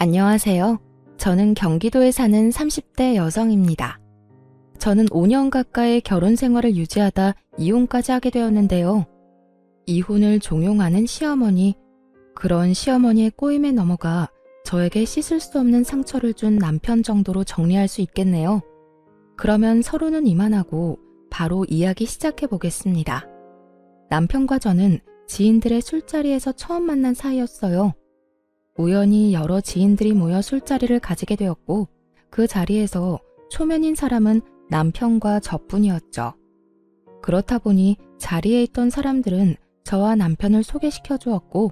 안녕하세요. 저는 경기도에 사는 30대 여성입니다. 저는 5년 가까이 결혼 생활을 유지하다 이혼까지 하게 되었는데요. 이혼을 종용하는 시어머니, 그런 시어머니의 꼬임에 넘어가 저에게 씻을 수 없는 상처를 준 남편 정도로 정리할 수 있겠네요. 그러면 서로는 이만하고 바로 이야기 시작해 보겠습니다. 남편과 저는 지인들의 술자리에서 처음 만난 사이였어요. 우연히 여러 지인들이 모여 술자리를 가지게 되었고 그 자리에서 초면인 사람은 남편과 저뿐이었죠. 그렇다 보니 자리에 있던 사람들은 저와 남편을 소개시켜 주었고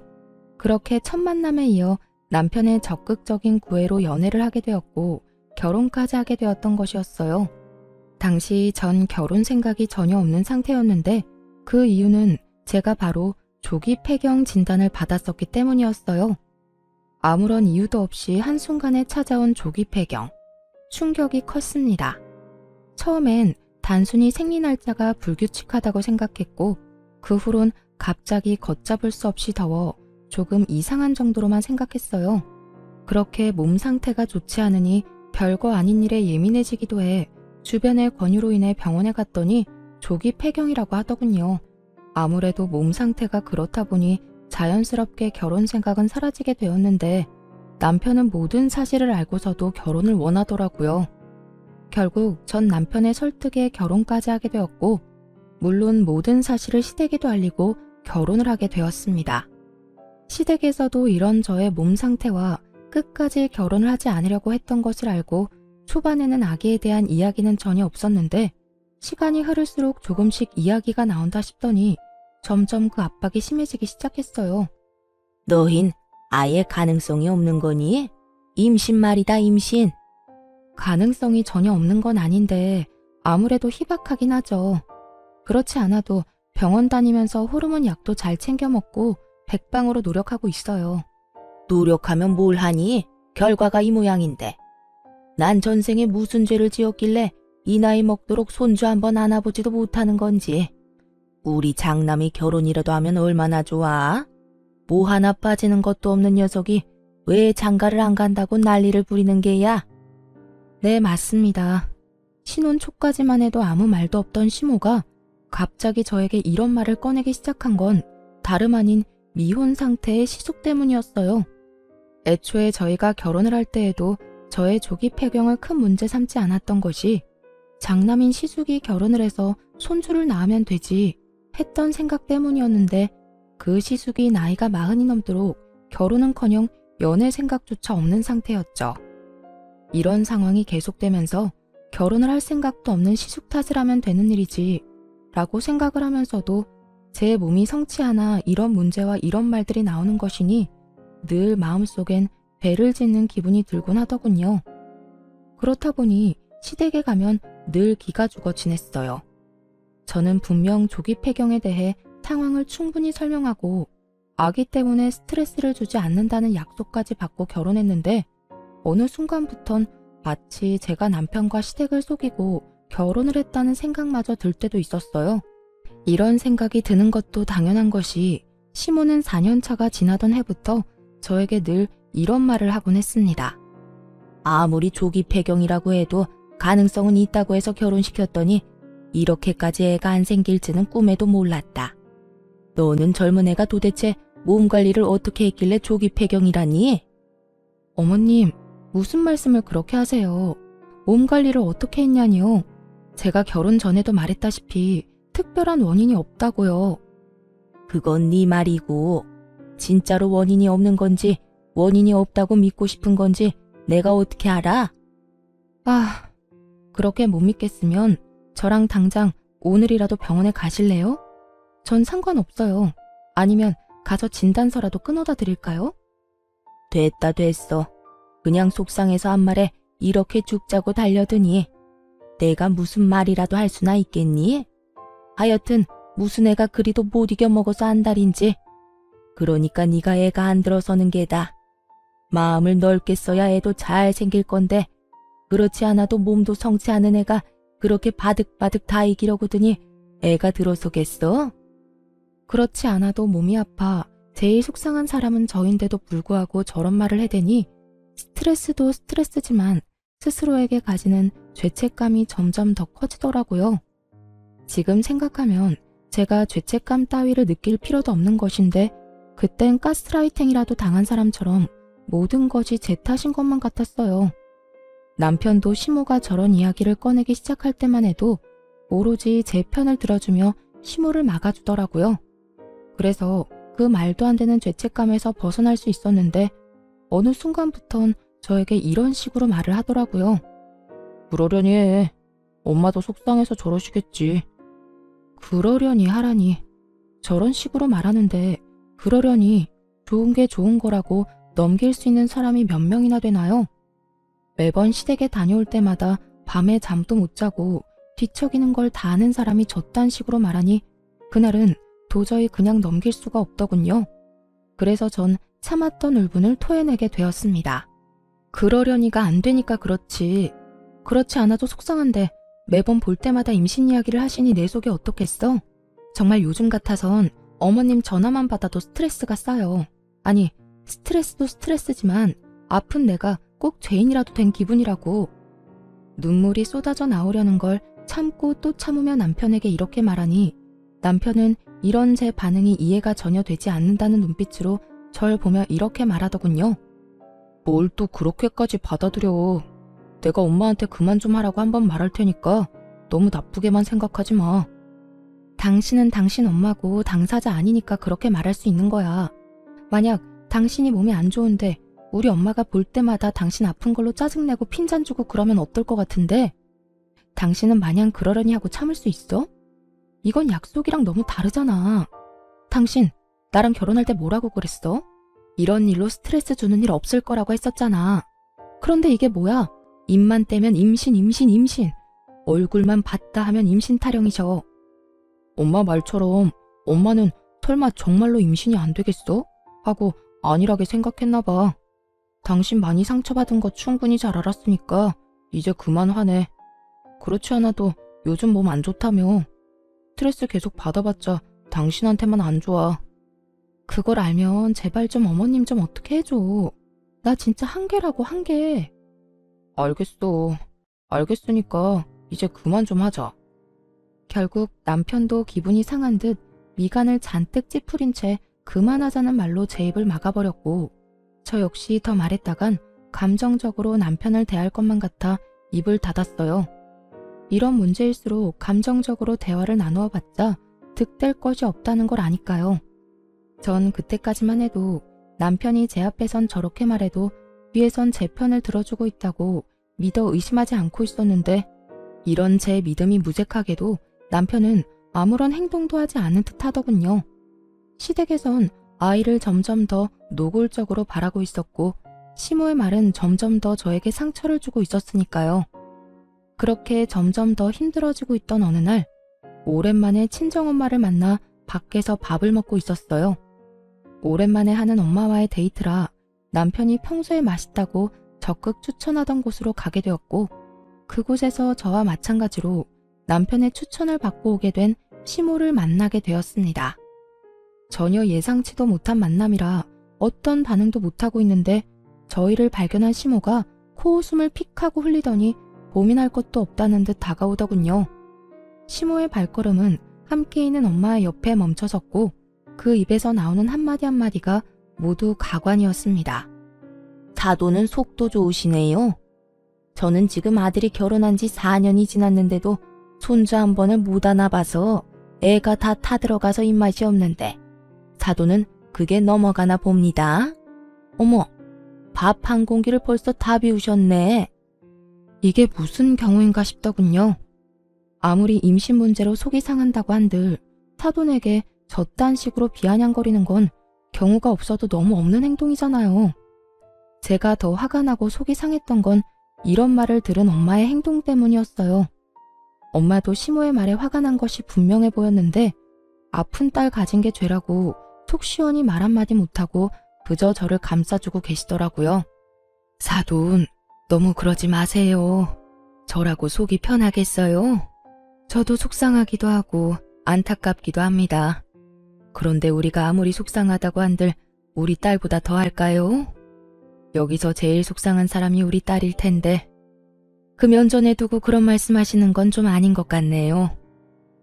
그렇게 첫 만남에 이어 남편의 적극적인 구애로 연애를 하게 되었고 결혼까지 하게 되었던 것이었어요. 당시 전 결혼 생각이 전혀 없는 상태였는데 그 이유는 제가 바로 조기 폐경 진단을 받았었기 때문이었어요. 아무런 이유도 없이 한순간에 찾아온 조기 폐경. 충격이 컸습니다. 처음엔 단순히 생리 날짜가 불규칙하다고 생각했고 그 후론 갑자기 걷잡을 수 없이 더워 조금 이상한 정도로만 생각했어요. 그렇게 몸 상태가 좋지 않으니 별거 아닌 일에 예민해지기도 해 주변의 권유로 인해 병원에 갔더니 조기 폐경이라고 하더군요. 아무래도 몸 상태가 그렇다 보니 자연스럽게 결혼 생각은 사라지게 되었는데 남편은 모든 사실을 알고서도 결혼을 원하더라고요. 결국 전 남편의 설득에 결혼까지 하게 되었고 물론 모든 사실을 시댁에도 알리고 결혼을 하게 되었습니다. 시댁에서도 이런 저의 몸 상태와 끝까지 결혼을 하지 않으려고 했던 것을 알고 초반에는 아기에 대한 이야기는 전혀 없었는데 시간이 흐를수록 조금씩 이야기가 나온다 싶더니 점점 그 압박이 심해지기 시작했어요. 너흰 아예 가능성이 없는 거니? 임신 말이다, 임신. 가능성이 전혀 없는 건 아닌데 아무래도 희박하긴 하죠. 그렇지 않아도 병원 다니면서 호르몬 약도 잘 챙겨 먹고 백방으로 노력하고 있어요. 노력하면 뭘 하니? 결과가 이 모양인데. 난 전생에 무슨 죄를 지었길래 이 나이 먹도록 손주 한번 안아보지도 못하는 건지. 우리 장남이 결혼이라도 하면 얼마나 좋아? 뭐 하나 빠지는 것도 없는 녀석이 왜 장가를 안 간다고 난리를 부리는 게야? 네, 맞습니다. 신혼 초까지만 해도 아무 말도 없던 시모가 갑자기 저에게 이런 말을 꺼내기 시작한 건 다름 아닌 미혼 상태의 시숙 때문이었어요. 애초에 저희가 결혼을 할 때에도 저의 조기 폐경을 큰 문제 삼지 않았던 것이 장남인 시숙이 결혼을 해서 손주를 낳으면 되지 했던 생각 때문이었는데 그 시숙이 나이가 40이 넘도록 결혼은커녕 연애 생각조차 없는 상태였죠. 이런 상황이 계속되면서 결혼을 할 생각도 없는 시숙 탓을 하면 되는 일이지 라고 생각을 하면서도 제 몸이 성취하나 이런 문제와 이런 말들이 나오는 것이니 늘 마음속엔 배를 짓는 기분이 들곤 하더군요. 그렇다 보니 시댁에 가면 늘 기가 죽어 지냈어요. 저는 분명 조기 폐경에 대해 상황을 충분히 설명하고 아기 때문에 스트레스를 주지 않는다는 약속까지 받고 결혼했는데 어느 순간부턴 마치 제가 남편과 시댁을 속이고 결혼을 했다는 생각마저 들 때도 있었어요. 이런 생각이 드는 것도 당연한 것이 시모는 4년차가 지나던 해부터 저에게 늘 이런 말을 하곤 했습니다. 아무리 조기 폐경이라고 해도 가능성은 있다고 해서 결혼시켰더니 이렇게까지 애가 안 생길지는 꿈에도 몰랐다. 너는 젊은 애가 도대체 몸 관리를 어떻게 했길래 조기 폐경이라니? 어머님, 무슨 말씀을 그렇게 하세요? 몸 관리를 어떻게 했냐니요? 제가 결혼 전에도 말했다시피 특별한 원인이 없다고요. 그건 네 말이고 진짜로 원인이 없는 건지 원인이 없다고 믿고 싶은 건지 내가 어떻게 알아? 아, 그렇게 못 믿겠으면 저랑 당장 오늘이라도 병원에 가실래요? 전 상관없어요. 아니면 가서 진단서라도 끊어다 드릴까요? 됐다 됐어. 그냥 속상해서 한 말에 이렇게 죽자고 달려드니 내가 무슨 말이라도 할 수나 있겠니? 하여튼 무슨 애가 그리도 못 이겨 먹어서 안달인지. 그러니까 네가 애가 안 들어서는 게다. 마음을 넓게 써야 애도 잘 생길 건데 그렇지 않아도 몸도 성취하는 애가 그렇게 바득바득 다 이기려고 드니 애가 들어서겠어? 그렇지 않아도 몸이 아파 제일 속상한 사람은 저인데도 불구하고 저런 말을 해대니 스트레스도 스트레스지만 스스로에게 가지는 죄책감이 점점 더 커지더라고요. 지금 생각하면 제가 죄책감 따위를 느낄 필요도 없는 것인데 그땐 가스라이팅이라도 당한 사람처럼 모든 것이 제 탓인 것만 같았어요. 남편도 시모가 저런 이야기를 꺼내기 시작할 때만 해도 오로지 제 편을 들어주며 시모를 막아주더라고요. 그래서 그 말도 안 되는 죄책감에서 벗어날 수 있었는데 어느 순간부턴 저에게 이런 식으로 말을 하더라고요. 그러려니 해. 엄마도 속상해서 저러시겠지. 그러려니 하라니. 저런 식으로 말하는데 그러려니 좋은 게 좋은 거라고 넘길 수 있는 사람이 몇 명이나 되나요? 매번 시댁에 다녀올 때마다 밤에 잠도 못 자고 뒤척이는 걸 다 아는 사람이 저딴 식으로 말하니 그날은 도저히 그냥 넘길 수가 없더군요. 그래서 전 참았던 울분을 토해내게 되었습니다. 그러려니가 안 되니까 그렇지. 그렇지 않아도 속상한데 매번 볼 때마다 임신 이야기를 하시니 내 속이 어떻겠어? 정말 요즘 같아선 어머님 전화만 받아도 스트레스가 쌓여. 아니, 스트레스도 스트레스지만 아픈 내가 꼭 죄인이라도 된 기분이라고. 눈물이 쏟아져 나오려는 걸 참고 또 참으며 남편에게 이렇게 말하니 남편은 이런 제 반응이 이해가 전혀 되지 않는다는 눈빛으로 절 보며 이렇게 말하더군요. 뭘 또 그렇게까지 받아들여. 내가 엄마한테 그만 좀 하라고 한번 말할 테니까 너무 나쁘게만 생각하지 마. 당신은 당신 엄마고 당사자 아니니까 그렇게 말할 수 있는 거야. 만약 당신이 몸이 안 좋은데 우리 엄마가 볼 때마다 당신 아픈 걸로 짜증내고 핀잔 주고 그러면 어떨 것 같은데 당신은 마냥 그러려니 하고 참을 수 있어? 이건 약속이랑 너무 다르잖아. 당신 나랑 결혼할 때 뭐라고 그랬어? 이런 일로 스트레스 주는 일 없을 거라고 했었잖아. 그런데 이게 뭐야? 입만 떼면 임신. 얼굴만 봤다 하면 임신 타령이셔. 엄마 말처럼 엄마는 설마 정말로 임신이 안 되겠어? 하고 안일하게 생각했나 봐. 당신 많이 상처받은 거 충분히 잘 알았으니까 이제 그만 화내. 그렇지 않아도 요즘 몸 안 좋다며. 스트레스 계속 받아봤자 당신한테만 안 좋아. 그걸 알면 제발 좀 어머님 좀 어떻게 해줘. 나 진짜 한계라고 한계. 알겠어. 알겠으니까 이제 그만 좀 하자. 결국 남편도 기분이 상한 듯 미간을 잔뜩 찌푸린 채 그만하자는 말로 제 입을 막아버렸고 저 역시 더 말했다간 감정적으로 남편을 대할 것만 같아 입을 닫았어요. 이런 문제일수록 감정적으로 대화를 나누어 봤자 득될 것이 없다는 걸 아니까요. 전 그때까지만 해도 남편이 제 앞에선 저렇게 말해도 뒤에선 제 편을 들어주고 있다고 믿어 의심하지 않고 있었는데 이런 제 믿음이 무색하게도 남편은 아무런 행동도 하지 않은 듯 하더군요. 시댁에선 아이를 점점 더 노골적으로 바라고 있었고 시모의 말은 점점 더 저에게 상처를 주고 있었으니까요. 그렇게 점점 더 힘들어지고 있던 어느 날 오랜만에 친정엄마를 만나 밖에서 밥을 먹고 있었어요. 오랜만에 하는 엄마와의 데이트라 남편이 평소에 맛있다고 적극 추천하던 곳으로 가게 되었고 그곳에서 저와 마찬가지로 남편의 추천을 받고 오게 된 시모를 만나게 되었습니다. 전혀 예상치도 못한 만남이라 어떤 반응도 못하고 있는데 저희를 발견한 시모가 코웃음을 픽 하고 흘리더니 고민할 것도 없다는 듯 다가오더군요. 시모의 발걸음은 함께 있는 엄마의 옆에 멈춰섰고 그 입에서 나오는 한마디 한마디가 모두 가관이었습니다. 사도는 속도 좋으시네요. 저는 지금 아들이 결혼한 지 4년이 지났는데도 손주 한 번을 못 안아봐서 애가 다 타들어가서 입맛이 없는데 사도는 그게 넘어가나 봅니다. 어머, 밥 한 공기를 벌써 다 비우셨네. 이게 무슨 경우인가 싶더군요. 아무리 임신 문제로 속이 상한다고 한들 사돈에게 저딴 식으로 비아냥거리는 건 경우가 없어도 너무 없는 행동이잖아요. 제가 더 화가 나고 속이 상했던 건 이런 말을 들은 엄마의 행동 때문이었어요. 엄마도 시모의 말에 화가 난 것이 분명해 보였는데 아픈 딸 가진 게 죄라고 속 시원히 말 한마디 못하고 그저 저를 감싸주고 계시더라고요. 사돈, 너무 그러지 마세요. 저라고 속이 편하겠어요? 저도 속상하기도 하고 안타깝기도 합니다. 그런데 우리가 아무리 속상하다고 한들 우리 딸보다 더 할까요? 여기서 제일 속상한 사람이 우리 딸일 텐데 그 면전에 두고 그런 말씀하시는 건 좀 아닌 것 같네요.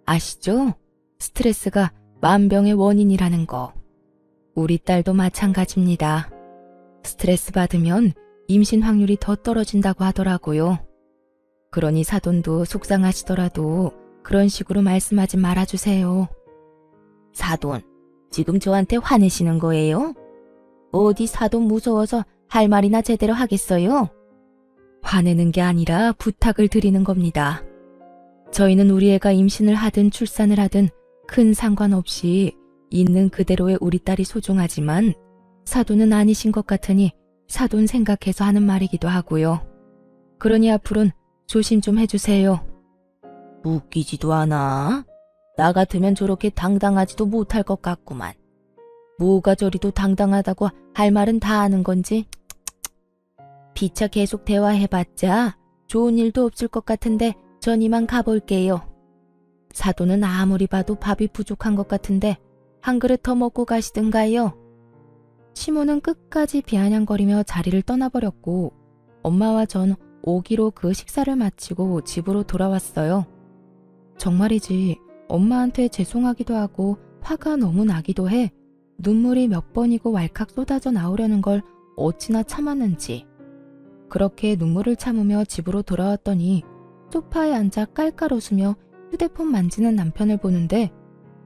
아시죠? 스트레스가 만병의 원인이라는 거. 우리 딸도 마찬가지입니다. 스트레스 받으면 임신 확률이 더 떨어진다고 하더라고요. 그러니 사돈도 속상하시더라도 그런 식으로 말씀하지 말아주세요. 사돈, 지금 저한테 화내시는 거예요? 어디 사돈 무서워서 할 말이나 제대로 하겠어요? 화내는 게 아니라 부탁을 드리는 겁니다. 저희는 우리 애가 임신을 하든 출산을 하든 큰 상관없이 있는 그대로의 우리 딸이 소중하지만 사돈은 아니신 것 같으니 사돈 생각해서 하는 말이기도 하고요. 그러니 앞으로는 조심 좀 해주세요. 웃기지도 않아. 나 같으면 저렇게 당당하지도 못할 것 같구만. 뭐가 저리도 당당하다고 할 말은 다 아는 건지. 피차 계속 대화해봤자 좋은 일도 없을 것 같은데 전 이만 가볼게요. 사돈은 아무리 봐도 밥이 부족한 것 같은데 한 그릇 더 먹고 가시든가요. 시모는 끝까지 비아냥거리며 자리를 떠나버렸고 엄마와 전 오기로 그 식사를 마치고 집으로 돌아왔어요. 정말이지 엄마한테 죄송하기도 하고 화가 너무 나기도 해 눈물이 몇 번이고 왈칵 쏟아져 나오려는 걸 어찌나 참았는지. 그렇게 눈물을 참으며 집으로 돌아왔더니 소파에 앉아 깔깔 웃으며 휴대폰 만지는 남편을 보는데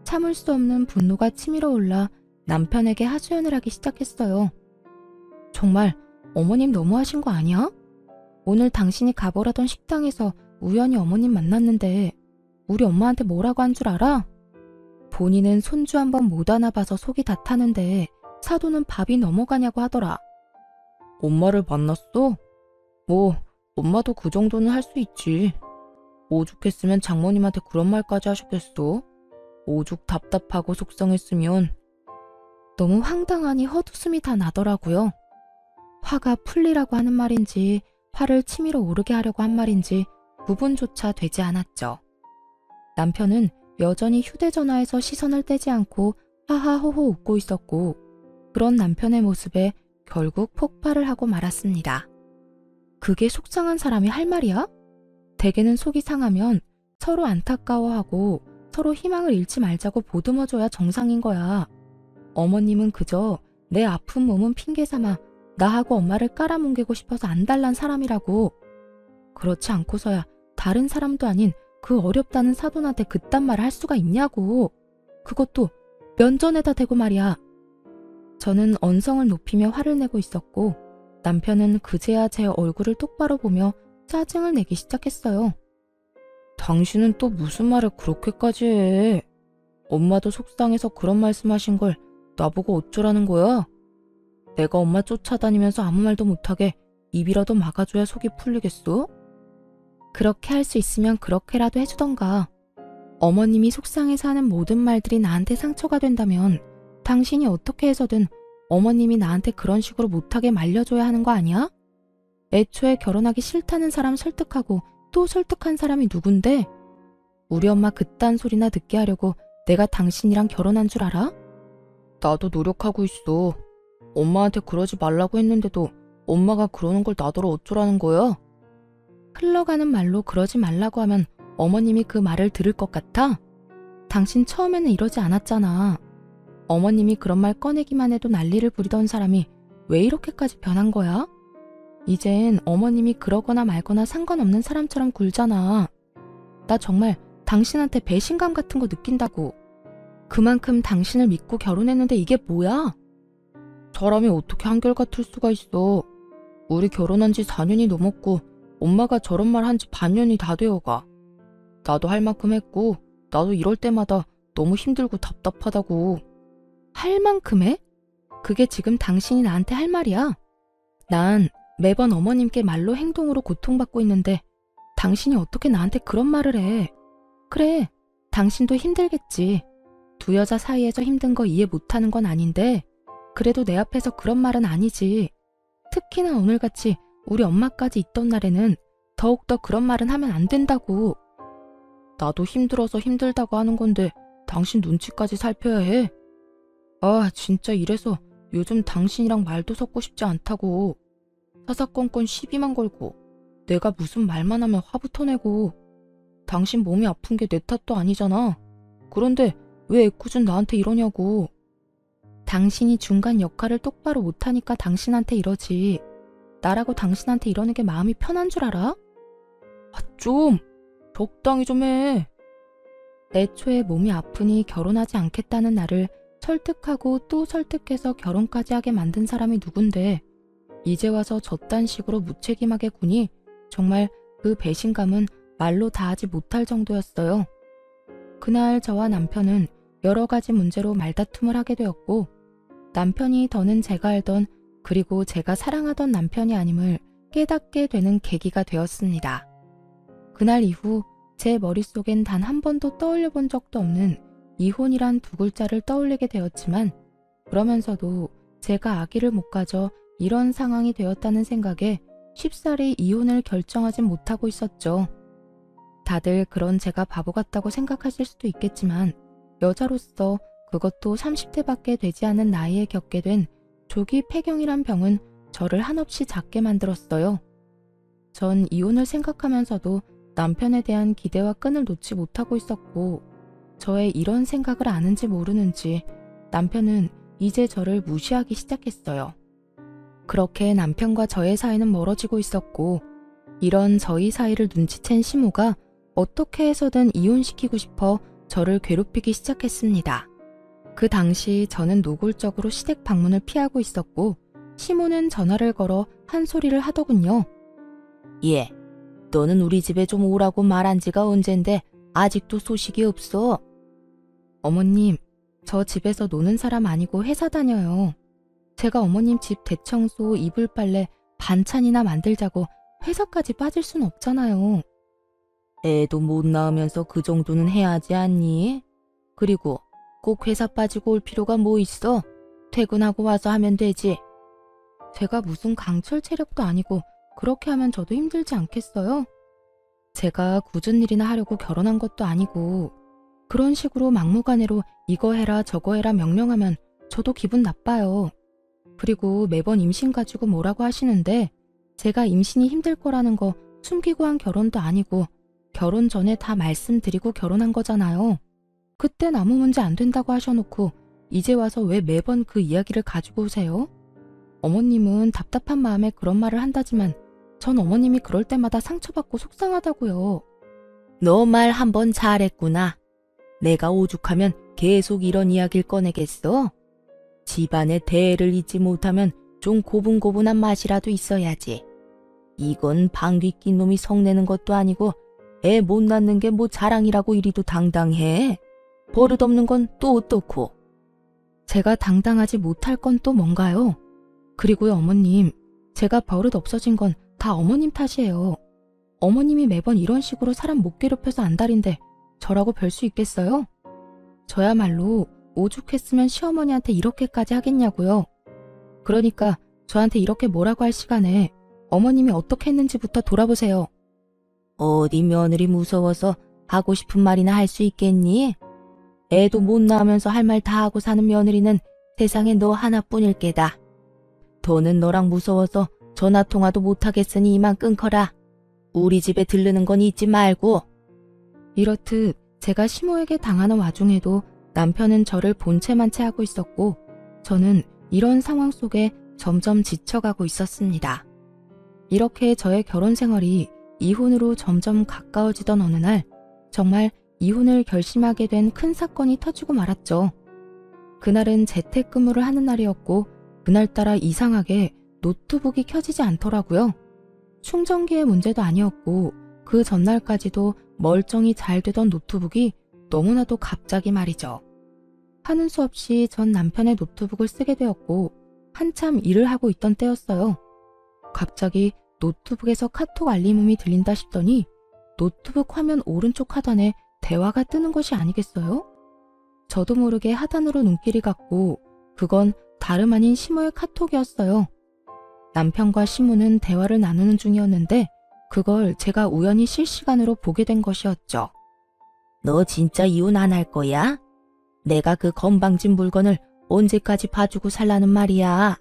참을 수 없는 분노가 치밀어 올라 남편에게 하소연을 하기 시작했어요. 정말 어머님 너무하신 거 아니야? 오늘 당신이 가보라던 식당에서 우연히 어머님 만났는데 우리 엄마한테 뭐라고 한 줄 알아? 본인은 손주 한 번 못 안아봐서 속이 다 타는데 사돈은 밥이 넘어가냐고 하더라. 엄마를 만났어? 뭐 엄마도 그 정도는 할 수 있지. 오죽했으면 장모님한테 그런 말까지 하셨겠어? 오죽 답답하고 속상했으면. 너무 황당하니 헛웃음이 다 나더라고요. 화가 풀리라고 하는 말인지 화를 치밀어 오르게 하려고 한 말인지 구분조차 되지 않았죠. 남편은 여전히 휴대전화에서 시선을 떼지 않고 하하호호 웃고 있었고 그런 남편의 모습에 결국 폭발을 하고 말았습니다. 그게 속상한 사람이 할 말이야? 대개는 속이 상하면 서로 안타까워하고 서로 희망을 잃지 말자고 보듬어줘야 정상인 거야. 어머님은 그저 내 아픈 몸은 핑계 삼아 나하고 엄마를 깔아뭉개고 싶어서 안달난 사람이라고. 그렇지 않고서야 다른 사람도 아닌 그 어렵다는 사돈한테 그딴 말을 할 수가 있냐고. 그것도 면전에다 대고 말이야. 저는 언성을 높이며 화를 내고 있었고 남편은 그제야 제 얼굴을 똑바로 보며 짜증을 내기 시작했어요. 당신은 또 무슨 말을 그렇게까지 해? 엄마도 속상해서 그런 말씀하신 걸 나보고 어쩌라는 거야? 내가 엄마 쫓아다니면서 아무 말도 못하게 입이라도 막아줘야 속이 풀리겠어? 그렇게 할 수 있으면 그렇게라도 해주던가. 어머님이 속상해서 하는 모든 말들이 나한테 상처가 된다면 당신이 어떻게 해서든 어머님이 나한테 그런 식으로 못하게 말려줘야 하는 거 아니야? 애초에 결혼하기 싫다는 사람 설득하고 또 설득한 사람이 누군데? 우리 엄마 그딴 소리나 듣게 하려고 내가 당신이랑 결혼한 줄 알아? 나도 노력하고 있어. 엄마한테 그러지 말라고 했는데도 엄마가 그러는 걸 나더러 어쩌라는 거야? 흘러가는 말로 그러지 말라고 하면 어머님이 그 말을 들을 것 같아? 당신 처음에는 이러지 않았잖아. 어머님이 그런 말 꺼내기만 해도 난리를 부리던 사람이 왜 이렇게까지 변한 거야? 이젠 어머님이 그러거나 말거나 상관없는 사람처럼 굴잖아. 나 정말 당신한테 배신감 같은 거 느낀다고. 그만큼 당신을 믿고 결혼했는데 이게 뭐야? 사람이 어떻게 한결같을 수가 있어. 우리 결혼한 지 4년이 넘었고 엄마가 저런 말 한 지 반년이 다 되어가. 나도 할 만큼 했고 나도 이럴 때마다 너무 힘들고 답답하다고. 할 만큼 해? 그게 지금 당신이 나한테 할 말이야? 난 매번 어머님께 말로 행동으로 고통받고 있는데 당신이 어떻게 나한테 그런 말을 해? 그래, 당신도 힘들겠지. 두 여자 사이에서 힘든 거 이해 못하는 건 아닌데 그래도 내 앞에서 그런 말은 아니지. 특히나 오늘같이 우리 엄마까지 있던 날에는 더욱더 그런 말은 하면 안 된다고. 나도 힘들어서 힘들다고 하는 건데 당신 눈치까지 살펴야 해? 아, 진짜 이래서 요즘 당신이랑 말도 섞고 싶지 않다고. 사사건건 시비만 걸고 내가 무슨 말만 하면 화부터 내고 당신 몸이 아픈 게 내 탓도 아니잖아. 그런데 왜 애꿎은 나한테 이러냐고. 당신이 중간 역할을 똑바로 못하니까 당신한테 이러지. 나라고 당신한테 이러는 게 마음이 편한 줄 알아? 아, 좀 적당히 좀 해. 애초에 몸이 아프니 결혼하지 않겠다는 나를 설득하고 또 설득해서 결혼까지 하게 만든 사람이 누군데 이제 와서 저딴 식으로 무책임하게 구니 정말 그 배신감은 말로 다하지 못할 정도였어요. 그날 저와 남편은 여러 가지 문제로 말다툼을 하게 되었고 남편이 더는 제가 알던 그리고 제가 사랑하던 남편이 아님을 깨닫게 되는 계기가 되었습니다. 그날 이후 제 머릿속엔 단 한 번도 떠올려 본 적도 없는 이혼이란 두 글자를 떠올리게 되었지만 그러면서도 제가 아기를 못 가져 이런 상황이 되었다는 생각에 쉽사리 이혼을 결정하진 못하고 있었죠. 다들 그런 제가 바보 같다고 생각하실 수도 있겠지만 여자로서 그것도 30대밖에 되지 않은 나이에 겪게 된 조기 폐경이란 병은 저를 한없이 작게 만들었어요. 전 이혼을 생각하면서도 남편에 대한 기대와 끈을 놓지 못하고 있었고 저의 이런 생각을 아는지 모르는지 남편은 이제 저를 무시하기 시작했어요. 그렇게 남편과 저의 사이는 멀어지고 있었고 이런 저희 사이를 눈치챈 시모가 어떻게 해서든 이혼시키고 싶어 저를 괴롭히기 시작했습니다. 그 당시 저는 노골적으로 시댁 방문을 피하고 있었고 시모는 전화를 걸어 한 소리를 하더군요. 얘, 너는 우리 집에 좀 오라고 말한 지가 언젠데 아직도 소식이 없어. 어머님, 저 집에서 노는 사람 아니고 회사 다녀요. 제가 어머님 집 대청소, 이불 빨래, 반찬이나 만들자고 회사까지 빠질 순 없잖아요. 애도 못 낳으면서 그 정도는 해야지 않니? 그리고 꼭 회사 빠지고 올 필요가 뭐 있어? 퇴근하고 와서 하면 되지. 제가 무슨 강철 체력도 아니고 그렇게 하면 저도 힘들지 않겠어요? 제가 굳은 일이나 하려고 결혼한 것도 아니고 그런 식으로 막무가내로 이거 해라 저거 해라 명령하면 저도 기분 나빠요. 그리고 매번 임신 가지고 뭐라고 하시는데 제가 임신이 힘들 거라는 거 숨기고 한 결혼도 아니고 결혼 전에 다 말씀드리고 결혼한 거잖아요. 그땐 아무 문제 안 된다고 하셔놓고 이제 와서 왜 매번 그 이야기를 가지고 오세요? 어머님은 답답한 마음에 그런 말을 한다지만 전 어머님이 그럴 때마다 상처받고 속상하다고요. 너 말 한번 잘했구나. 내가 오죽하면 계속 이런 이야기를 꺼내겠어? 집안의 대애를 잊지 못하면 좀 고분고분한 맛이라도 있어야지. 이건 방귀 낀 놈이 성내는 것도 아니고 애 못 낳는 게 뭐 자랑이라고 이리도 당당해. 버릇없는 건 또 어떻고. 제가 당당하지 못할 건 또 뭔가요? 그리고요 어머님, 제가 버릇 없어진 건 다 어머님 탓이에요. 어머님이 매번 이런 식으로 사람 못 괴롭혀서 안달인데 저라고 별 수 있겠어요? 저야말로 오죽했으면 시어머니한테 이렇게까지 하겠냐고요. 그러니까 저한테 이렇게 뭐라고 할 시간에 어머님이 어떻게 했는지부터 돌아보세요. 어디 며느리 무서워서 하고 싶은 말이나 할 수 있겠니? 애도 못 낳으면서 할 말 다 하고 사는 며느리는 세상에 너 하나뿐일 게다. 더는 너랑 무서워서 전화통화도 못하겠으니 이만 끊거라. 우리 집에 들르는 건 잊지 말고. 이렇듯 제가 시모에게 당하는 와중에도 남편은 저를 본체만 채 하고 있었고 저는 이런 상황 속에 점점 지쳐가고 있었습니다. 이렇게 저의 결혼 생활이 이혼으로 점점 가까워지던 어느 날 정말 이혼을 결심하게 된 큰 사건이 터지고 말았죠. 그날은 재택근무를 하는 날이었고 그날따라 이상하게 노트북이 켜지지 않더라고요. 충전기의 문제도 아니었고 그 전날까지도 멀쩡히 잘 되던 노트북이 너무나도 갑자기 말이죠. 하는 수 없이 전 남편의 노트북을 쓰게 되었고 한참 일을 하고 있던 때였어요. 갑자기 노트북에서 카톡 알림음이 들린다 싶더니 노트북 화면 오른쪽 하단에 대화가 뜨는 것이 아니겠어요? 저도 모르게 하단으로 눈길이 갔고 그건 다름 아닌 시모의 카톡이었어요. 남편과 시모는 대화를 나누는 중이었는데 그걸 제가 우연히 실시간으로 보게 된 것이었죠. 너 진짜 이혼 안 할 거야? 내가 그 건방진 물건을 언제까지 봐주고 살라는 말이야.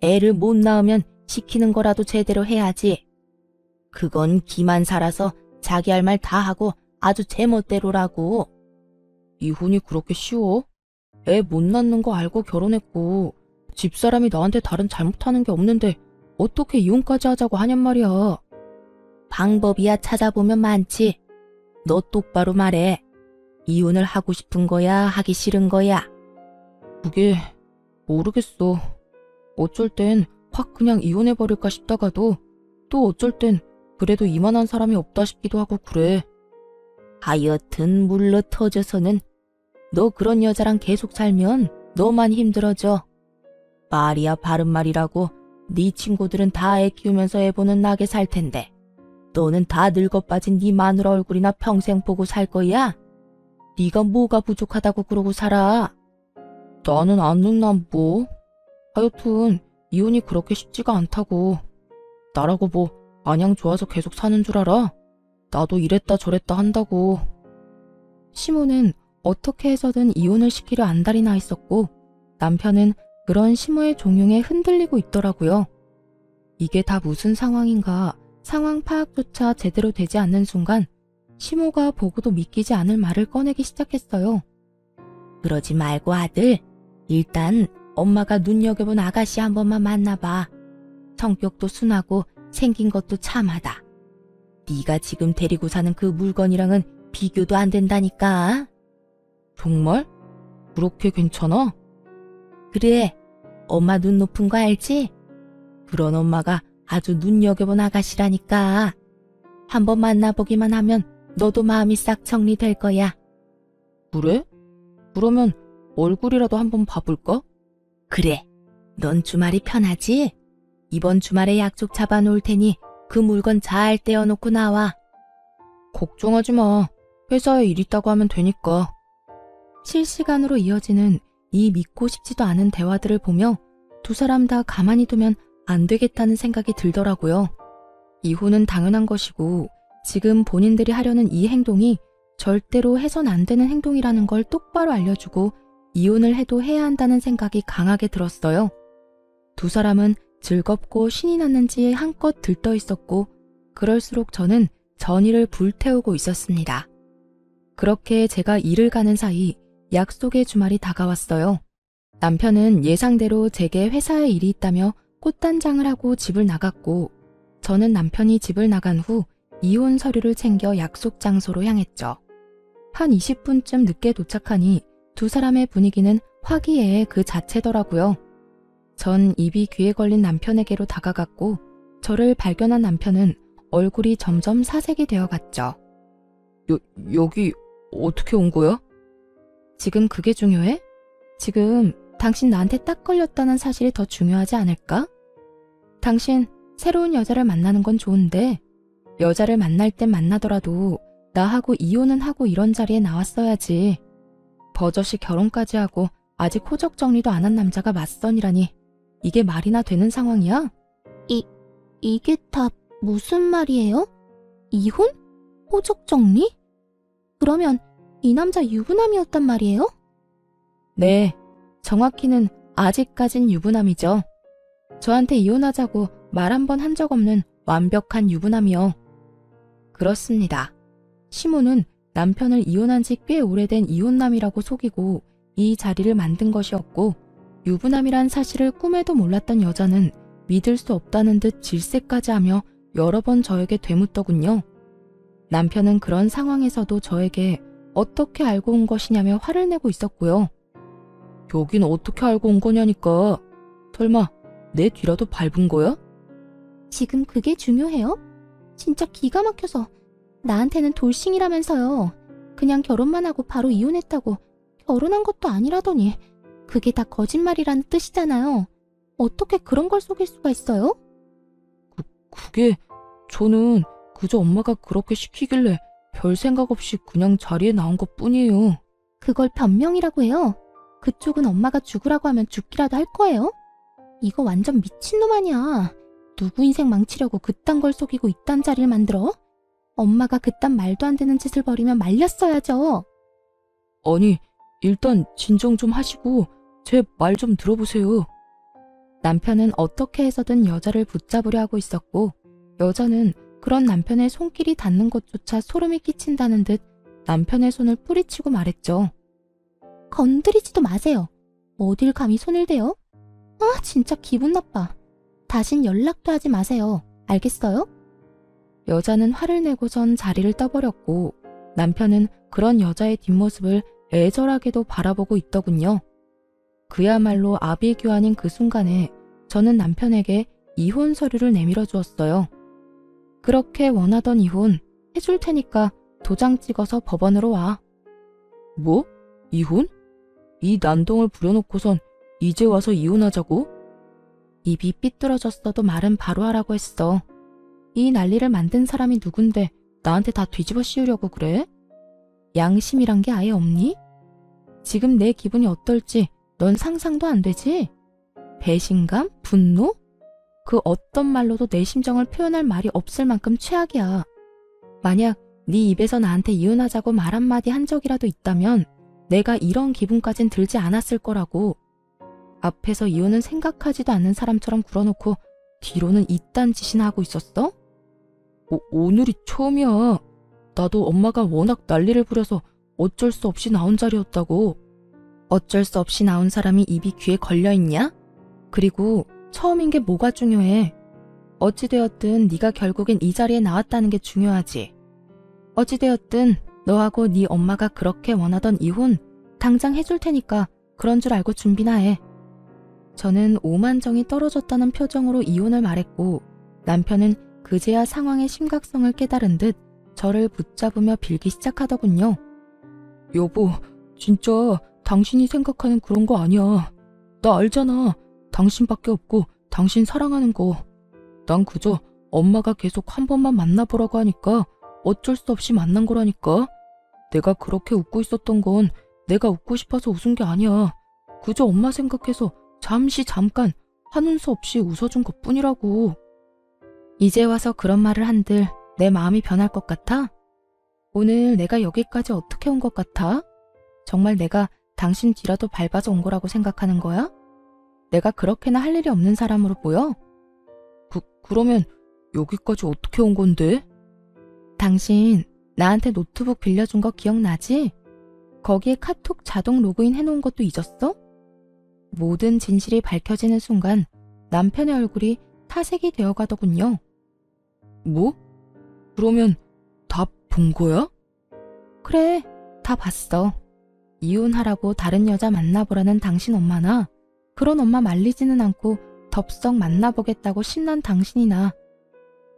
애를 못 낳으면 시키는 거라도 제대로 해야지. 그건 기만 살아서 자기 할 말 다 하고 아주 제멋대로라고. 이혼이 그렇게 쉬워? 애 못 낳는 거 알고 결혼했고 집사람이 나한테 다른 잘못하는 게 없는데 어떻게 이혼까지 하자고 하냔 말이야. 방법이야 찾아보면 많지. 너 똑바로 말해. 이혼을 하고 싶은 거야, 하기 싫은 거야? 그게 모르겠어. 어쩔 땐 확 그냥 이혼해버릴까 싶다가도 또 어쩔 땐 그래도 이만한 사람이 없다 싶기도 하고 그래. 하여튼 물러 터져서는 너 그런 여자랑 계속 살면 너만 힘들어져. 말이야 바른 말이라고. 네 친구들은 다 애 키우면서 애 보는 나게 살 텐데 너는 다 늙어 빠진 네 마누라 얼굴이나 평생 보고 살 거야? 네가 뭐가 부족하다고 그러고 살아? 나는 안 늙나 뭐. 하여튼 이혼이 그렇게 쉽지가 않다고. 나라고 뭐 마냥 좋아서 계속 사는 줄 알아? 나도 이랬다 저랬다 한다고. 시모는 어떻게 해서든 이혼을 시키려 안달이 나 있었고 남편은 그런 시모의 종용에 흔들리고 있더라고요. 이게 다 무슨 상황인가 상황 파악조차 제대로 되지 않는 순간 시모가 보고도 믿기지 않을 말을 꺼내기 시작했어요. 그러지 말고 아들, 일단 엄마가 눈여겨본 아가씨 한 번만 만나봐. 성격도 순하고 생긴 것도 참하다. 네가 지금 데리고 사는 그 물건이랑은 비교도 안 된다니까. 정말? 그렇게 괜찮아? 그래, 엄마 눈 높은 거 알지? 그런 엄마가 아주 눈여겨본 아가씨라니까. 한번 만나보기만 하면 너도 마음이 싹 정리될 거야. 그래? 그러면 얼굴이라도 한번 봐볼까? 그래, 넌 주말이 편하지? 이번 주말에 약속 잡아놓을 테니 그 물건 잘 떼어놓고 나와. 걱정하지 마. 회사에 일 있다고 하면 되니까. 실시간으로 이어지는 이 믿고 싶지도 않은 대화들을 보며 두 사람 다 가만히 두면 안 되겠다는 생각이 들더라고요. 이혼은 당연한 것이고 지금 본인들이 하려는 이 행동이 절대로 해선 안 되는 행동이라는 걸 똑바로 알려주고 이혼을 해도 해야 한다는 생각이 강하게 들었어요. 두 사람은 즐겁고 신이 났는지 한껏 들떠 있었고 그럴수록 저는 전의를 불태우고 있었습니다. 그렇게 제가 일을 가는 사이 약속의 주말이 다가왔어요. 남편은 예상대로 제게 회사에 일이 있다며 꽃단장을 하고 집을 나갔고 저는 남편이 집을 나간 후 이혼 서류를 챙겨 약속 장소로 향했죠. 한 20분쯤 늦게 도착하니 두 사람의 분위기는 화기애애 그 자체더라고요. 전 입이 귀에 걸린 남편에게로 다가갔고 저를 발견한 남편은 얼굴이 점점 사색이 되어갔죠. 여기 어떻게 온 거야? 지금 그게 중요해? 지금 당신 나한테 딱 걸렸다는 사실이 더 중요하지 않을까? 당신 새로운 여자를 만나는 건 좋은데 여자를 만날 땐 만나더라도 나하고 이혼은 하고 이런 자리에 나왔어야지. 버젓이 결혼까지 하고 아직 호적 정리도 안 한 남자가 맞선이라니 이게 말이나 되는 상황이야? 이게 다 무슨 말이에요? 이혼? 호적 정리? 그러면 이 남자 유부남이었단 말이에요? 네, 정확히는 아직까진 유부남이죠. 저한테 이혼하자고 말 한 번 한 적 없는 완벽한 유부남이요. 그렇습니다. 시모는 남편을 이혼한 지 꽤 오래된 이혼남이라고 속이고 이 자리를 만든 것이었고 유부남이란 사실을 꿈에도 몰랐던 여자는 믿을 수 없다는 듯 질색까지 하며 여러 번 저에게 되묻더군요. 남편은 그런 상황에서도 저에게 어떻게 알고 온 것이냐며 화를 내고 있었고요. 여긴 어떻게 알고 온 거냐니까. 설마 내 뒤라도 밟은 거야? 지금 그게 중요해요? 진짜 기가 막혀서 나한테는 돌싱이라면서요. 그냥 결혼만 하고 바로 이혼했다고 결혼한 것도 아니라더니 그게 다 거짓말이라는 뜻이잖아요. 어떻게 그런 걸 속일 수가 있어요? 그게 저는 그저 엄마가 그렇게 시키길래 별 생각 없이 그냥 자리에 나온 것 뿐이에요. 그걸 변명이라고 해요. 그쪽은 엄마가 죽으라고 하면 죽기라도 할 거예요? 이거 완전 미친놈 아니야. 누구 인생 망치려고 그딴 걸 속이고 이딴 자리를 만들어? 엄마가 그딴 말도 안 되는 짓을 벌이면 말렸어야죠. 아니, 일단 진정 좀 하시고 제 말 좀 들어보세요. 남편은 어떻게 해서든 여자를 붙잡으려 하고 있었고 여자는 그런 남편의 손길이 닿는 것조차 소름이 끼친다는 듯 남편의 손을 뿌리치고 말했죠. 건드리지도 마세요. 어딜 감히 손을 대요? 아, 진짜 기분 나빠. 다신 연락도 하지 마세요. 알겠어요? 여자는 화를 내고선 자리를 떠버렸고 남편은 그런 여자의 뒷모습을 애절하게도 바라보고 있더군요. 그야말로 아비규환인 그 순간에 저는 남편에게 이혼 서류를 내밀어 주었어요. 그렇게 원하던 이혼 해줄 테니까 도장 찍어서 법원으로 와. 뭐? 이혼? 이 난동을 부려놓고선 이제 와서 이혼하자고? 입이 삐뚤어졌어도 말은 바로 하라고 했어. 이 난리를 만든 사람이 누군데 나한테 다 뒤집어 씌우려고 그래? 양심이란 게 아예 없니? 지금 내 기분이 어떨지 넌 상상도 안 되지? 배신감? 분노? 그 어떤 말로도 내 심정을 표현할 말이 없을 만큼 최악이야. 만약 네 입에서 나한테 이혼하자고 말 한마디 한 적이라도 있다면 내가 이런 기분까진 들지 않았을 거라고. 앞에서 이혼은 생각하지도 않는 사람처럼 굴어놓고 뒤로는 이딴 짓이나 하고 있었어? 오늘이 처음이야. 나도 엄마가 워낙 난리를 부려서 어쩔 수 없이 나온 자리였다고. 어쩔 수 없이 나온 사람이 입이 귀에 걸려있냐? 그리고 처음인 게 뭐가 중요해? 어찌되었든 네가 결국엔 이 자리에 나왔다는 게 중요하지. 어찌되었든 너하고 네 엄마가 그렇게 원하던 이혼 당장 해줄 테니까 그런 줄 알고 준비나 해. 저는 오만정이 떨어졌다는 표정으로 이혼을 말했고 남편은 그제야 상황의 심각성을 깨달은 듯 저를 붙잡으며 빌기 시작하더군요. 여보, 진짜 당신이 생각하는 그런 거 아니야. 나 알잖아. 당신밖에 없고 당신 사랑하는 거. 난 그저 엄마가 계속 한 번만 만나보라고 하니까 어쩔 수 없이 만난 거라니까. 내가 그렇게 웃고 있었던 건 내가 웃고 싶어서 웃은 게 아니야. 그저 엄마 생각해서 잠깐 하는 수 없이 웃어준 것뿐이라고. 이제 와서 그런 말을 한들 내 마음이 변할 것 같아? 오늘 내가 여기까지 어떻게 온 것 같아? 정말 내가 당신 뒤라도 밟아서 온 거라고 생각하는 거야? 내가 그렇게나 할 일이 없는 사람으로 보여? 그러면 여기까지 어떻게 온 건데? 당신 나한테 노트북 빌려준 거 기억나지? 거기에 카톡 자동 로그인 해놓은 것도 잊었어? 모든 진실이 밝혀지는 순간 남편의 얼굴이 타색이 되어가더군요. 뭐? 그러면 다 본 거야? 그래, 다 봤어. 이혼하라고 다른 여자 만나보라는 당신 엄마나 그런 엄마 말리지는 않고 덥석 만나보겠다고 신난 당신이나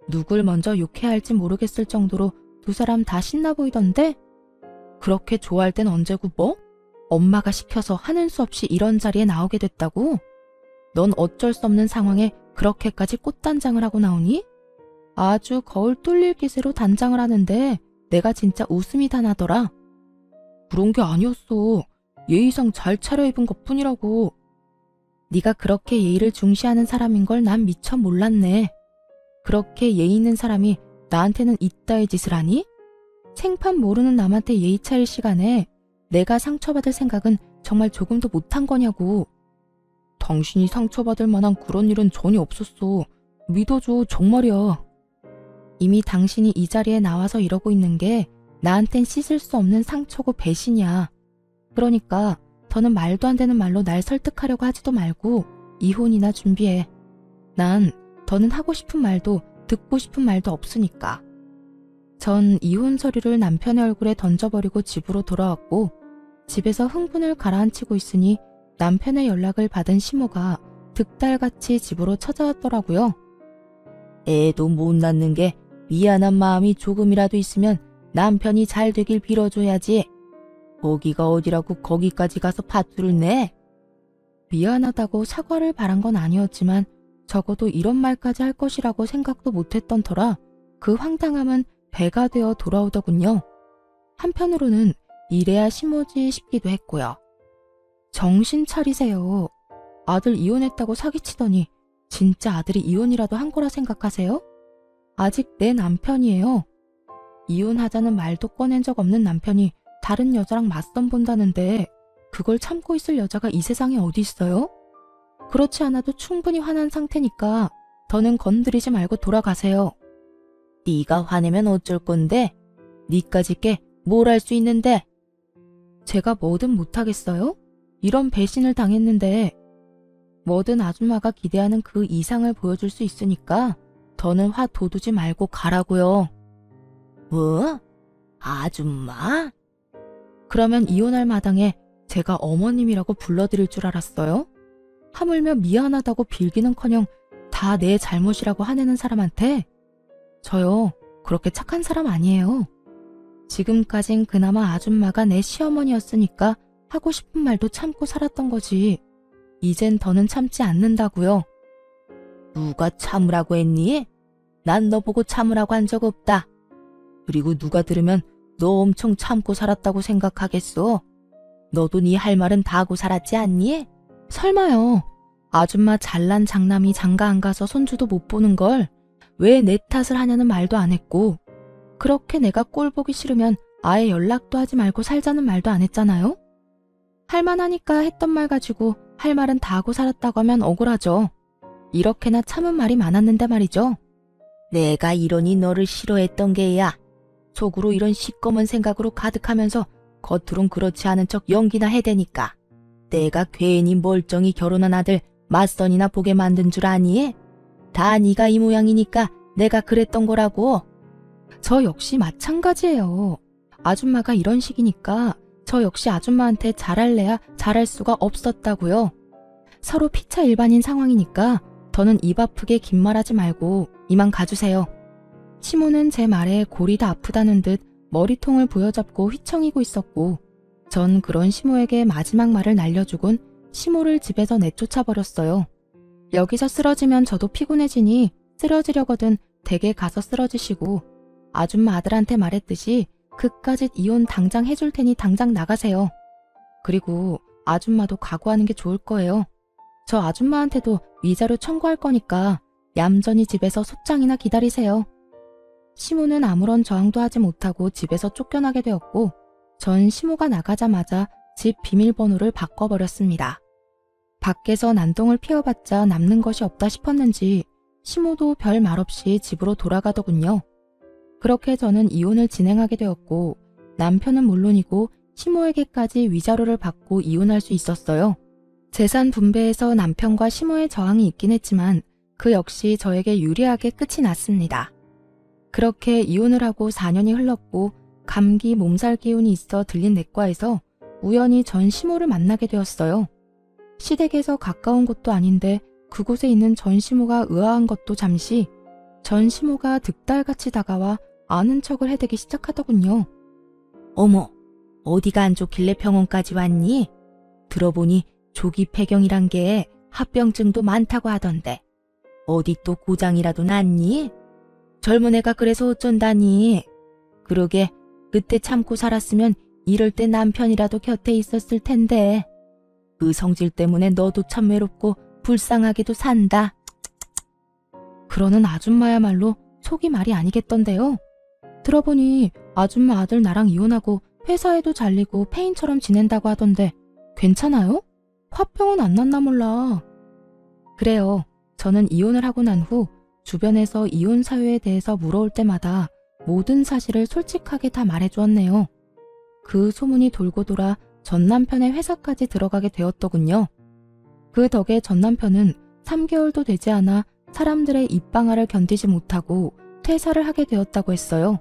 누굴 먼저 욕해야 할지 모르겠을 정도로 두 사람 다 신나 보이던데? 그렇게 좋아할 땐 언제고 뭐? 엄마가 시켜서 하는 수 없이 이런 자리에 나오게 됐다고? 넌 어쩔 수 없는 상황에 그렇게까지 꽃단장을 하고 나오니? 아주 거울 뚫릴 기세로 단장을 하는데 내가 진짜 웃음이 다 나더라. 그런 게 아니었어. 예의상 잘 차려입은 것뿐이라고. 네가 그렇게 예의를 중시하는 사람인 걸 난 미처 몰랐네. 그렇게 예의 있는 사람이 나한테는 이따위 짓을 하니? 생판 모르는 남한테 예의 차릴 시간에 내가 상처받을 생각은 정말 조금도 못한 거냐고. 당신이 상처받을 만한 그런 일은 전혀 없었어. 믿어줘, 정말이야. 이미 당신이 이 자리에 나와서 이러고 있는 게 나한텐 씻을 수 없는 상처고 배신이야. 그러니까 더는 말도 안 되는 말로 날 설득하려고 하지도 말고 이혼이나 준비해. 난 더는 하고 싶은 말도 듣고 싶은 말도 없으니까. 전 이혼 서류를 남편의 얼굴에 던져버리고 집으로 돌아왔고 집에서 흥분을 가라앉히고 있으니 남편의 연락을 받은 시모가 득달같이 집으로 찾아왔더라고요. 애도 못 낳는 게 미안한 마음이 조금이라도 있으면 남편이 잘 되길 빌어줘야지. 거기가 어디라고 거기까지 가서 밧줄을 내? 미안하다고 사과를 바란 건 아니었지만 적어도 이런 말까지 할 것이라고 생각도 못했던 터라 그 황당함은 배가 되어 돌아오더군요. 한편으로는 이래야 시모지 싶기도 했고요. 정신 차리세요. 아들 이혼했다고 사기치더니 진짜 아들이 이혼이라도 한 거라 생각하세요? 아직 내 남편이에요. 이혼하자는 말도 꺼낸 적 없는 남편이 다른 여자랑 맞선 본다는데 그걸 참고 있을 여자가 이 세상에 어디 있어요? 그렇지 않아도 충분히 화난 상태니까 더는 건드리지 말고 돌아가세요. 네가 화내면 어쩔 건데? 니까짓 게 뭘 할 수 있는데? 제가 뭐든 못하겠어요? 이런 배신을 당했는데 뭐든 아줌마가 기대하는 그 이상을 보여줄 수 있으니까 더는 화 돋우지 말고 가라고요. 뭐? 아줌마? 그러면 이혼할 마당에 제가 어머님이라고 불러드릴 줄 알았어요? 하물며 미안하다고 빌기는커녕 다 내 잘못이라고 화내는 사람한테 저요 그렇게 착한 사람 아니에요. 지금까진 그나마 아줌마가 내 시어머니였으니까 하고 싶은 말도 참고 살았던 거지. 이젠 더는 참지 않는다고요. 누가 참으라고 했니? 난 너 보고 참으라고 한 적 없다. 그리고 누가 들으면 너 엄청 참고 살았다고 생각하겠어. 너도 네 할 말은 다 하고 살았지 않니? 설마요. 아줌마 잘난 장남이 장가 안 가서 손주도 못 보는 걸 왜 내 탓을 하냐는 말도 안 했고 그렇게 내가 꼴 보기 싫으면 아예 연락도 하지 말고 살자는 말도 안 했잖아요. 할만하니까 했던 말 가지고 할 말은 다 하고 살았다고 하면 억울하죠. 이렇게나 참은 말이 많았는데 말이죠. 내가 이러니 너를 싫어했던 게야. 속으로 이런 시꺼먼 생각으로 가득하면서 겉으론 그렇지 않은 척 연기나 해대니까. 내가 괜히 멀쩡히 결혼한 아들 맞선이나 보게 만든 줄 아니? 다 네가 이 모양이니까 내가 그랬던 거라고. 저 역시 마찬가지예요. 아줌마가 이런 식이니까 저 역시 아줌마한테 잘할래야 잘할 수가 없었다고요. 서로 피차 일반인 상황이니까 더는 입 아프게 긴 말하지 말고 이만 가주세요. 시모는 제 말에 골이 다 아프다는 듯 머리통을 부여잡고 휘청이고 있었고 전 그런 시모에게 마지막 말을 날려주곤 시모를 집에서 내쫓아버렸어요. 여기서 쓰러지면 저도 피곤해지니 쓰러지려거든 댁에 가서 쓰러지시고 아줌마 아들한테 말했듯이 그까짓 이혼 당장 해줄 테니 당장 나가세요. 그리고 아줌마도 각오하는 게 좋을 거예요. 저 아줌마한테도 위자료 청구할 거니까 얌전히 집에서 소장이나 기다리세요. 시모는 아무런 저항도 하지 못하고 집에서 쫓겨나게 되었고 전 시모가 나가자마자 집 비밀번호를 바꿔버렸습니다. 밖에서 난동을 피워봤자 남는 것이 없다 싶었는지 시모도 별 말 없이 집으로 돌아가더군요. 그렇게 저는 이혼을 진행하게 되었고 남편은 물론이고 시모에게까지 위자료를 받고 이혼할 수 있었어요. 재산 분배에서 남편과 시모의 저항이 있긴 했지만 그 역시 저에게 유리하게 끝이 났습니다. 그렇게 이혼을 하고 4년이 흘렀고 감기 몸살 기운이 있어 들린 내과에서 우연히 전 시모를 만나게 되었어요. 시댁에서 가까운 곳도 아닌데 그곳에 있는 전 시모가 의아한 것도 잠시 전 시모가 득달같이 다가와 아는 척을 해대기 시작하더군요. 어머, 어디가 안 좋길래 병원까지 왔니? 들어보니 조기 폐경이란 게 합병증도 많다고 하던데 어디 또 고장이라도 났니? 젊은 애가 그래서 어쩐다니. 그러게 그때 참고 살았으면 이럴 때 남편이라도 곁에 있었을 텐데. 그 성질 때문에 너도 참 외롭고 불쌍하게도 산다. 그러는 아줌마야말로 속이 말이 아니겠던데요. 들어보니 아줌마 아들 나랑 이혼하고 회사에도 잘리고 폐인처럼 지낸다고 하던데 괜찮아요? 화병은 안 났나 몰라. 그래요. 저는 이혼을 하고 난 후 주변에서 이혼 사유에 대해서 물어올 때마다 모든 사실을 솔직하게 다 말해주었네요. 그 소문이 돌고 돌아 전 남편의 회사까지 들어가게 되었더군요. 그 덕에 전 남편은 3개월도 되지 않아 사람들의 입방아를 견디지 못하고 퇴사를 하게 되었다고 했어요.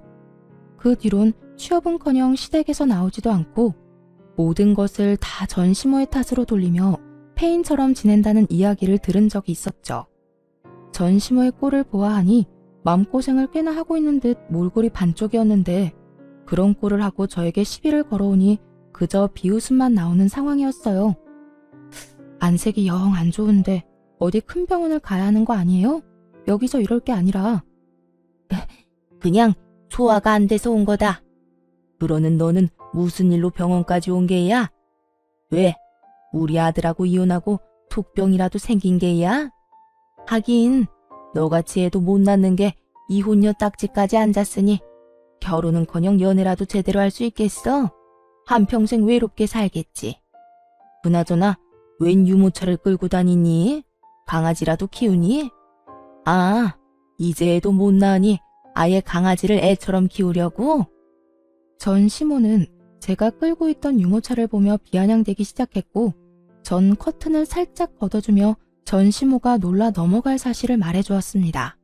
그 뒤론 취업은커녕 시댁에서 나오지도 않고 모든 것을 다 전 시모의 탓으로 돌리며 폐인처럼 지낸다는 이야기를 들은 적이 있었죠. 전 시모의 꼴을 보아하니 마음고생을 꽤나 하고 있는 듯 몰골이 반쪽이었는데 그런 꼴을 하고 저에게 시비를 걸어오니 그저 비웃음만 나오는 상황이었어요. 안색이 영 안 좋은데 어디 큰 병원을 가야 하는 거 아니에요? 여기서 이럴 게 아니라. 그냥 소화가 안 돼서 온 거다. 그러는 너는 무슨 일로 병원까지 온 게야? 왜? 우리 아들하고 이혼하고 톡병이라도 생긴 게야? 하긴 너같이 애도 못 낳는 게 이혼녀 딱지까지 앉았으니 결혼은커녕 연애라도 제대로 할 수 있겠어? 한평생 외롭게 살겠지. 그나저나 웬 유모차를 끌고 다니니? 강아지라도 키우니? 아, 이제 애도 못 낳으니 아예 강아지를 애처럼 키우려고? 전시모는 제가 끌고 있던 유모차를 보며 비아냥대기 시작했고 전 커튼을 살짝 걷어주며 전시모가 놀라 넘어갈 사실을 말해주었습니다.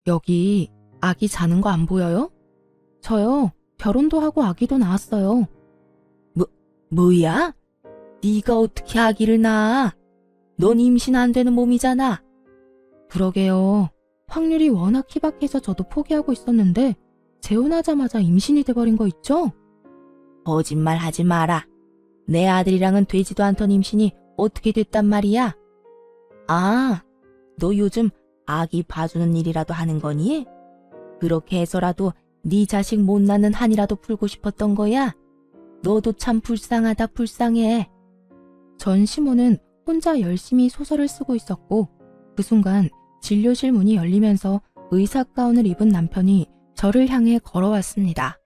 여기 아기 자는 거 안 보여요? 저요. 결혼도 하고 아기도 낳았어요. 뭐야? 네가 어떻게 아기를 낳아? 넌 임신 안 되는 몸이잖아. 그러게요. 확률이 워낙 희박해서 저도 포기하고 있었는데 재혼하자마자 임신이 돼버린 거 있죠? 거짓말 하지 마라. 내 아들이랑은 되지도 않던 임신이 어떻게 됐단 말이야? 아, 너 요즘 아기 봐주는 일이라도 하는 거니? 그렇게 해서라도 네 자식 못 낳는 한이라도 풀고 싶었던 거야? 너도 참 불쌍하다 불쌍해. 전시모는 혼자 열심히 소설을 쓰고 있었고 그 순간 진료실 문이 열리면서 의사 가운을 입은 남편이 저를 향해 걸어왔습니다.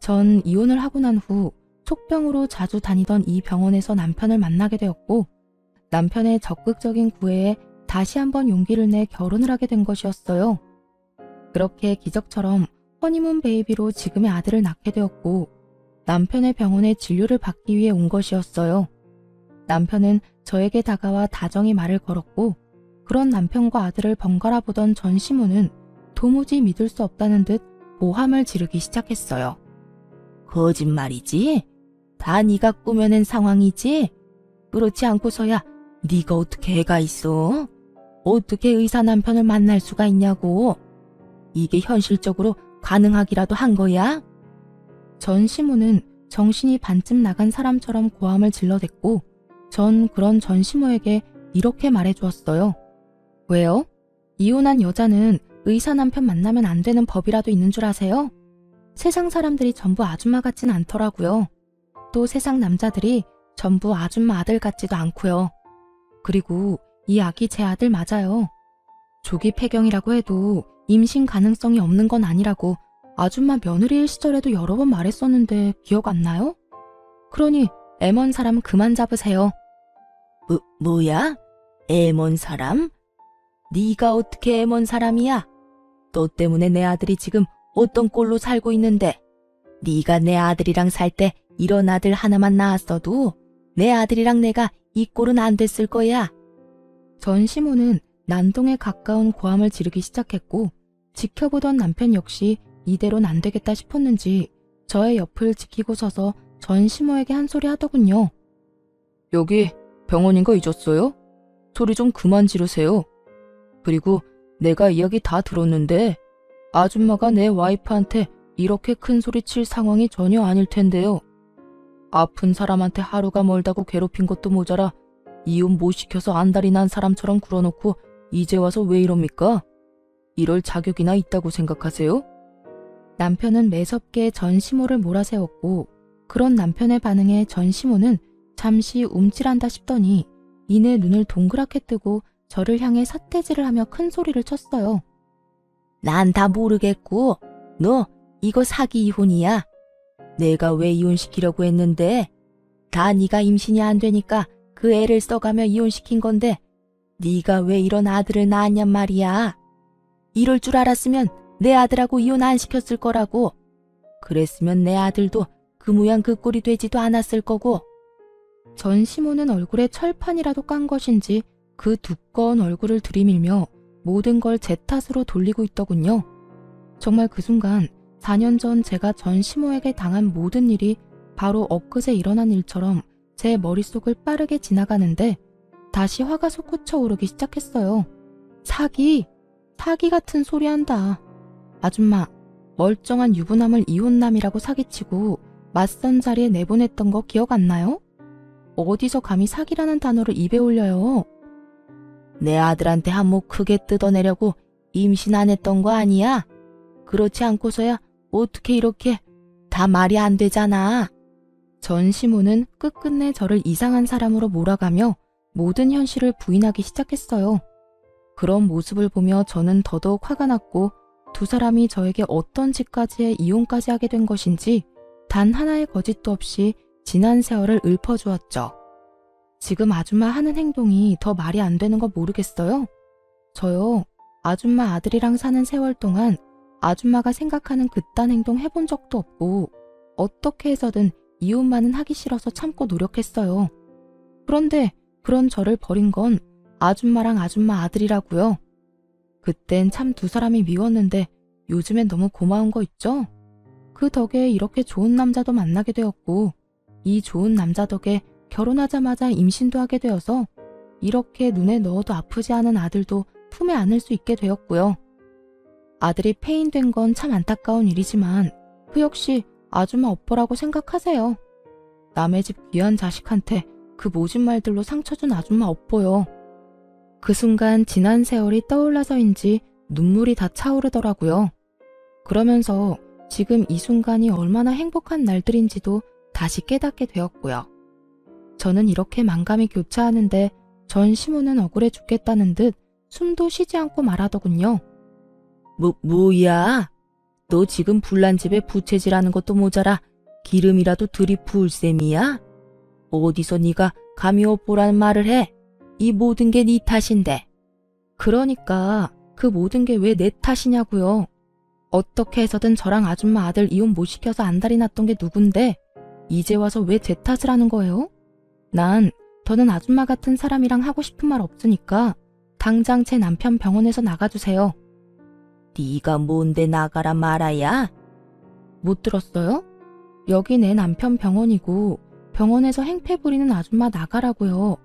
전 이혼을 하고 난 후 촉병으로 자주 다니던 이 병원에서 남편을 만나게 되었고 남편의 적극적인 구애에 다시 한번 용기를 내 결혼을 하게 된 것이었어요. 그렇게 기적처럼 허니문 베이비로 지금의 아들을 낳게 되었고 남편의 병원에 진료를 받기 위해 온 것이었어요. 남편은 저에게 다가와 다정히 말을 걸었고 그런 남편과 아들을 번갈아 보던 전시모는 도무지 믿을 수 없다는 듯 모함을 지르기 시작했어요. 거짓말이지? 다 네가 꾸며낸 상황이지? 그렇지 않고서야 네가 어떻게 애가 있어? 어떻게 의사 남편을 만날 수가 있냐고? 이게 현실적으로 가능하기라도 한 거야? 전시모는 정신이 반쯤 나간 사람처럼 고함을 질러댔고 전 그런 전시모에게 이렇게 말해주었어요. 왜요? 이혼한 여자는 의사 남편 만나면 안 되는 법이라도 있는 줄 아세요? 세상 사람들이 전부 아줌마 같진 않더라고요. 또 세상 남자들이 전부 아줌마 아들 같지도 않고요. 그리고 이 아기 제 아들 맞아요. 조기 폐경이라고 해도 임신 가능성이 없는 건 아니라고 아줌마 며느리일 시절에도 여러 번 말했었는데 기억 안 나요? 그러니 애먼 사람 그만 잡으세요. 뭐야? 애먼 사람? 네가 어떻게 애먼 사람이야? 너 때문에 내 아들이 지금 어떤 꼴로 살고 있는데 네가 내 아들이랑 살 때 이런 아들 하나만 낳았어도 내 아들이랑 내가 이 꼴은 안 됐을 거야. 전시모는 난동에 가까운 고함을 지르기 시작했고 지켜보던 남편 역시 이대로는 안 되겠다 싶었는지 저의 옆을 지키고 서서 전시모에게 한 소리 하더군요. 여기 병원인 거 잊었어요? 소리 좀 그만 지르세요. 그리고 내가 이야기 다 들었는데 아줌마가 내 와이프한테 이렇게 큰 소리 칠 상황이 전혀 아닐 텐데요. 아픈 사람한테 하루가 멀다고 괴롭힌 것도 모자라 이혼 못 시켜서 안달이 난 사람처럼 굴어놓고 이제 와서 왜 이럽니까? 이럴 자격이나 있다고 생각하세요? 남편은 매섭게 전시모를 몰아세웠고 그런 남편의 반응에 전시모는 잠시 움찔한다 싶더니 이내 눈을 동그랗게 뜨고 저를 향해 삿대질을 하며 큰 소리를 쳤어요. 난 다 모르겠고 너 이거 사기 이혼이야. 내가 왜 이혼시키려고 했는데 다 네가 임신이 안 되니까 그 애를 써가며 이혼시킨 건데 네가 왜 이런 아들을 낳았냔 말이야. 이럴 줄 알았으면 내 아들하고 이혼 안 시켰을 거라고. 그랬으면 내 아들도 그 모양 그 꼴이 되지도 않았을 거고. 전시모는 얼굴에 철판이라도 깐 것인지 그 두꺼운 얼굴을 들이밀며 모든 걸 제 탓으로 돌리고 있더군요. 정말 그 순간 4년 전 제가 전시모에게 당한 모든 일이 바로 엊그제 일어난 일처럼 제 머릿속을 빠르게 지나가는데 다시 화가 솟구쳐 오르기 시작했어요. 사기 같은 소리 한다. 아줌마, 멀쩡한 유부남을 이혼남이라고 사기치고 맞선 자리에 내보냈던 거 기억 안 나요? 어디서 감히 사기라는 단어를 입에 올려요. 내 아들한테 한몫 크게 뜯어내려고 임신 안 했던 거 아니야? 그렇지 않고서야 어떻게 이렇게 다 말이 안 되잖아. 전시모는 끝끝내 저를 이상한 사람으로 몰아가며 모든 현실을 부인하기 시작했어요. 그런 모습을 보며 저는 더더욱 화가 났고 두 사람이 저에게 어떤 짓까지에 이혼까지 하게 된 것인지 단 하나의 거짓도 없이 지난 세월을 읊어주었죠. 지금 아줌마 하는 행동이 더 말이 안 되는 거 모르겠어요? 저요, 아줌마 아들이랑 사는 세월 동안 아줌마가 생각하는 그딴 행동 해본 적도 없고 어떻게 해서든 이혼만은 하기 싫어서 참고 노력했어요. 그런데 그런 저를 버린 건 아줌마랑 아줌마 아들이라고요. 그땐 참 두 사람이 미웠는데 요즘엔 너무 고마운 거 있죠? 그 덕에 이렇게 좋은 남자도 만나게 되었고 이 좋은 남자 덕에 결혼하자마자 임신도 하게 되어서 이렇게 눈에 넣어도 아프지 않은 아들도 품에 안을 수 있게 되었고요. 아들이 폐인된 건 참 안타까운 일이지만 그 역시 아줌마 업보라고 생각하세요. 남의 집 귀한 자식한테 그 모진 말들로 상처 준 아줌마 업보요. 그 순간 지난 세월이 떠올라서인지 눈물이 다 차오르더라고요. 그러면서 지금 이 순간이 얼마나 행복한 날들인지도 다시 깨닫게 되었고요. 저는 이렇게 만감이 교차하는데 전 시모는 억울해 죽겠다는 듯 숨도 쉬지 않고 말하더군요. 뭐야? 너 지금 불난 집에 부채질하는 것도 모자라 기름이라도 들이부을 셈이야? 어디서 네가 감히 업보라는 말을 해? 이 모든 게 네 탓인데. 그러니까 그 모든 게 왜 내 탓이냐고요. 어떻게 해서든 저랑 아줌마 아들 이혼 못 시켜서 안달이 났던 게 누군데 이제 와서 왜 제 탓을 하는 거예요? 난 더는 아줌마 같은 사람이랑 하고 싶은 말 없으니까 당장 제 남편 병원에서 나가주세요. 네가 뭔데 나가라 말아야? 못 들었어요? 여기 내 남편 병원이고 병원에서 행패 부리는 아줌마 나가라고요.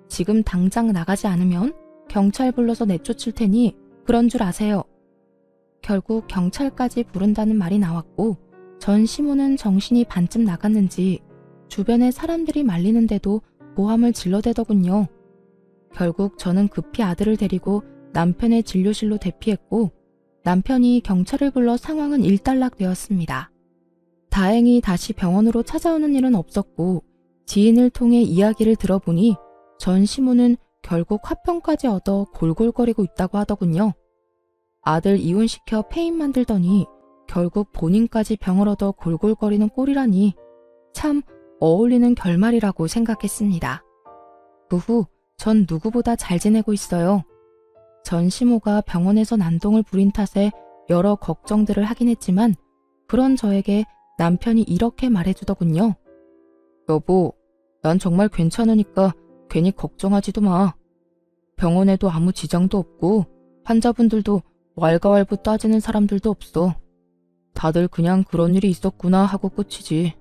지금 당장 나가지 않으면 경찰 불러서 내쫓을 테니 그런 줄 아세요. 결국 경찰까지 부른다는 말이 나왔고 전 시모는 정신이 반쯤 나갔는지 주변에 사람들이 말리는데도 고함을 질러대더군요. 결국 저는 급히 아들을 데리고 남편의 진료실로 대피했고 남편이 경찰을 불러 상황은 일단락되었습니다. 다행히 다시 병원으로 찾아오는 일은 없었고 지인을 통해 이야기를 들어보니 전 시모는 결국 화평까지 얻어 골골거리고 있다고 하더군요. 아들 이혼시켜 폐인 만들더니 결국 본인까지 병을 얻어 골골거리는 꼴이라니 참 어울리는 결말이라고 생각했습니다. 그 후 전 누구보다 잘 지내고 있어요. 전 시모가 병원에서 난동을 부린 탓에 여러 걱정들을 하긴 했지만 그런 저에게 남편이 이렇게 말해주더군요. 여보, 난 정말 괜찮으니까 괜히 걱정하지도 마. 병원에도 아무 지장도 없고 환자분들도 왈가왈부 따지는 사람들도 없어. 다들 그냥 그런 일이 있었구나 하고 끝이지.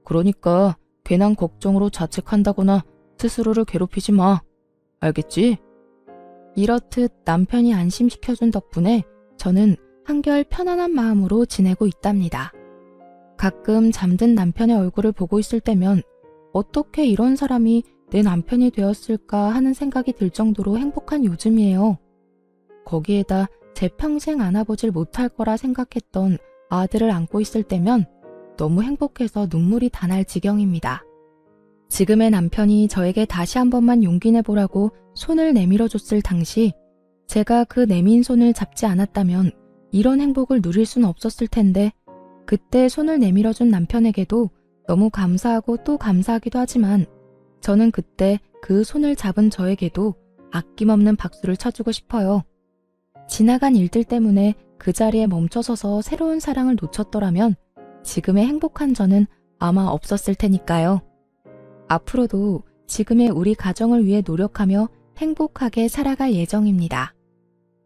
그러니까 괜한 걱정으로 자책한다거나 스스로를 괴롭히지 마. 알겠지? 이렇듯 남편이 안심시켜준 덕분에 저는 한결 편안한 마음으로 지내고 있답니다. 가끔 잠든 남편의 얼굴을 보고 있을 때면 어떻게 이런 사람이 내 남편이 되었을까 하는 생각이 들 정도로 행복한 요즘이에요. 거기에다 제 평생 안아보질 못할 거라 생각했던 아들을 안고 있을 때면 너무 행복해서 눈물이 다 날 지경입니다. 지금의 남편이 저에게 다시 한 번만 용기 내보라고 손을 내밀어줬을 당시 제가 그 내민 손을 잡지 않았다면 이런 행복을 누릴 수는 없었을 텐데 그때 손을 내밀어준 남편에게도 너무 감사하고 또 감사하기도 하지만 저는 그때 그 손을 잡은 저에게도 아낌없는 박수를 쳐주고 싶어요. 지나간 일들 때문에 그 자리에 멈춰서서 새로운 사랑을 놓쳤더라면 지금의 행복한 저는 아마 없었을 테니까요. 앞으로도 지금의 우리 가정을 위해 노력하며 행복하게 살아갈 예정입니다.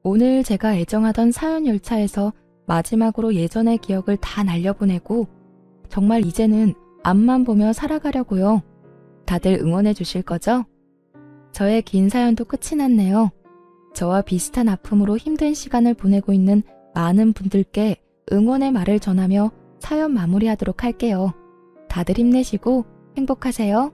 오늘 제가 애정하던 사연 열차에서 마지막으로 예전의 기억을 다 날려보내고 정말 이제는 앞만 보며 살아가려고요. 다들 응원해 주실 거죠? 저의 긴 사연도 끝이 났네요. 저와 비슷한 아픔으로 힘든 시간을 보내고 있는 많은 분들께 응원의 말을 전하며 사연 마무리하도록 할게요. 다들 힘내시고 행복하세요.